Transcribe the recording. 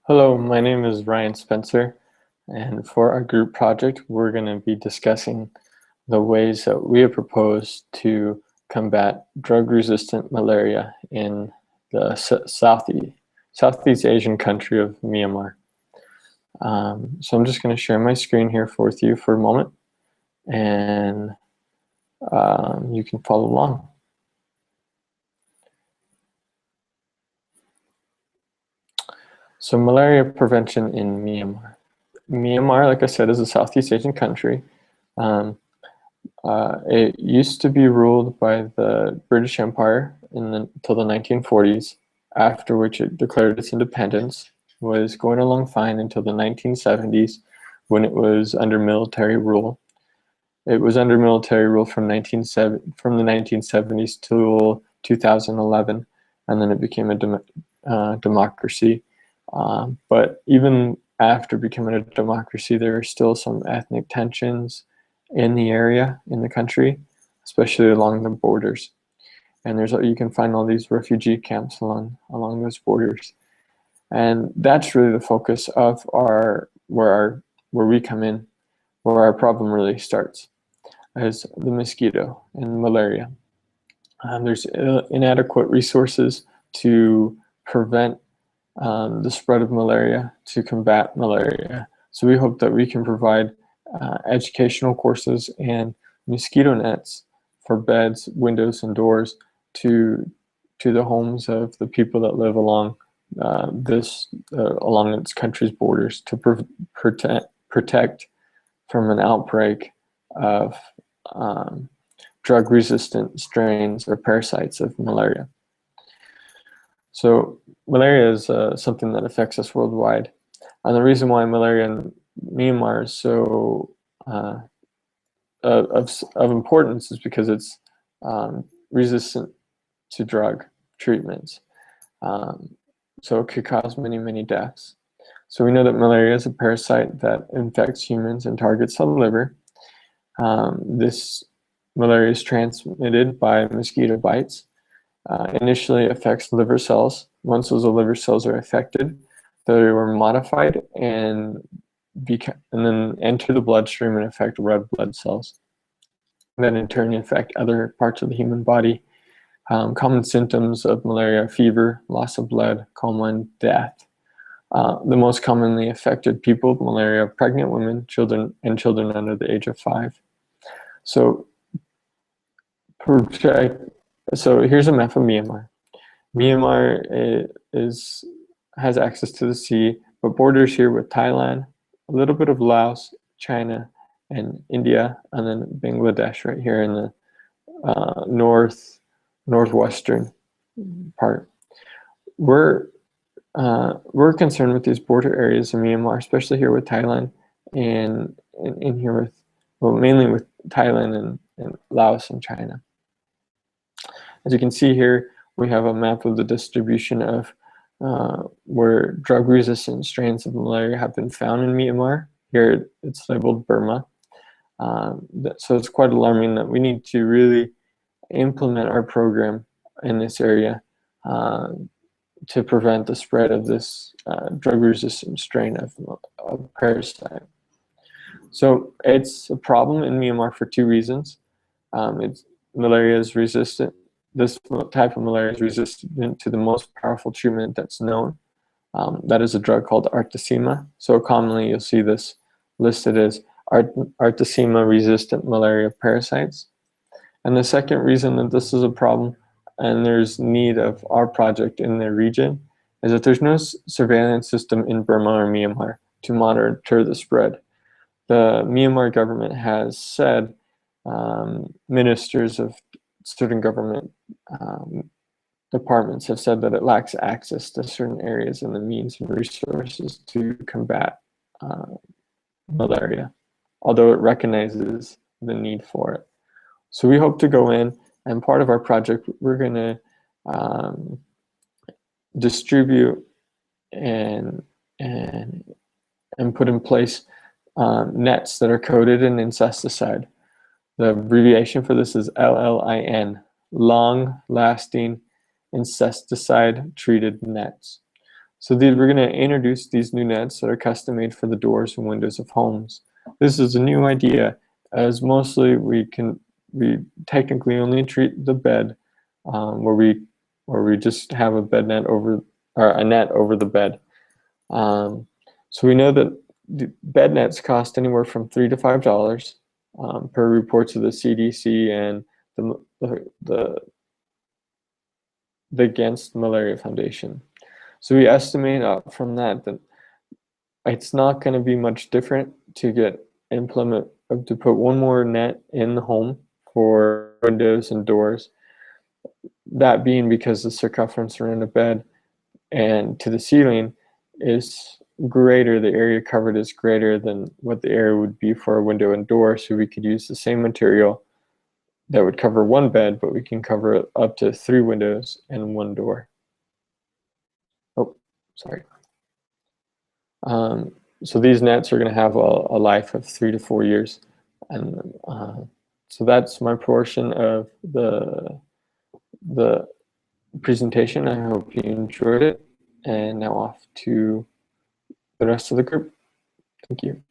Hello, my name is Ryan Spencer, and for our group project, we're going to be discussing the ways that we have proposed to combat drug-resistant malaria in the Southeast Asian country of Myanmar. So I'm just going to share my screen here with you for a moment, and you can follow along. So malaria prevention in Myanmar. Myanmar, like I said, is a Southeast Asian country. It used to be ruled by the British Empire until the 1940s, after which it declared its independence. Was going along fine until the 1970s, when it was under military rule. It was under military rule from the 1970s till 2011, and then it became a democracy. But even after becoming a democracy, there are still some ethnic tensions in the area, in the country, especially along the borders. And you can find all these refugee camps along those borders. And that's really the focus of where we come in, where our problem really starts, is the mosquito and malaria. There's inadequate resources to prevent the spread of malaria, to combat malaria. So we hope that we can provide educational courses and mosquito nets for beds, windows, and doors to the homes of the people that live along along its country's borders, to protect from an outbreak of drug-resistant strains or parasites of malaria. So malaria is something that affects us worldwide. And the reason why malaria in Myanmar is so of importance is because it's resistant to drug treatments. So it could cause many, many deaths. So we know that malaria is a parasite that infects humans and targets the liver. This malaria is transmitted by mosquito bites. Initially affects liver cells. Once those liver cells are affected, they were modified and then enter the bloodstream and affect red blood cells. Then in turn affect other parts of the human body. Common symptoms of malaria: fever, loss of blood, coma, and death. The most commonly affected people with malaria are pregnant women, children under the age of 5. So here's a map of Myanmar. Myanmar has access to the sea, but borders here with Thailand, a little bit of Laos, China, and India, and then Bangladesh right here in the northwestern part. We're concerned with these border areas in Myanmar, especially here with Thailand, and in here with, well, mainly with Thailand and Laos and China. As you can see here, we have a map of the distribution of where drug-resistant strains of malaria have been found in Myanmar. Here it's labeled Burma. So it's quite alarming that we need to really implement our program in this area to prevent the spread of this drug-resistant strain of parasite. So it's a problem in Myanmar for 2 reasons. Malaria is resistant. This type of malaria is resistant to the most powerful treatment that's known. That is a drug called Artacima. So commonly you'll see this listed as Artacima-resistant malaria parasites. And the second reason that this is a problem and there's need of our project in the region is that there's no surveillance system in Burma or Myanmar to monitor the spread. The Myanmar government has said, ministers of certain government departments have said that it lacks access to certain areas and the means and resources to combat malaria, although it recognizes the need for it. So we hope to go in, and part of our project, we're going to distribute and put in place nets that are coated in insecticide. The abbreviation for this is LLIN, long-lasting insecticide-treated nets. So we're going to introduce these new nets that are custom made for the doors and windows of homes. This is a new idea, as mostly we technically only treat the bed, where we just have a bed net over, or a net over the bed. So we know that the bed nets cost anywhere from $3 to $5, per reports of the CDC and the Against Malaria Foundation. So we estimate from that it's not going to be much different to to put one more net in the home for windows and doors. That being because the circumference around a bed and to the ceiling is greater, the area covered is greater than what the area would be for a window and door. So we could use the same material that would cover one bed, but we can cover up to 3 windows and 1 door. Oh, sorry. So these nets are going to have a life of 3 to 4 years. And so that's my portion of the presentation. I hope you enjoyed it. And now off to the rest of the group. Thank you.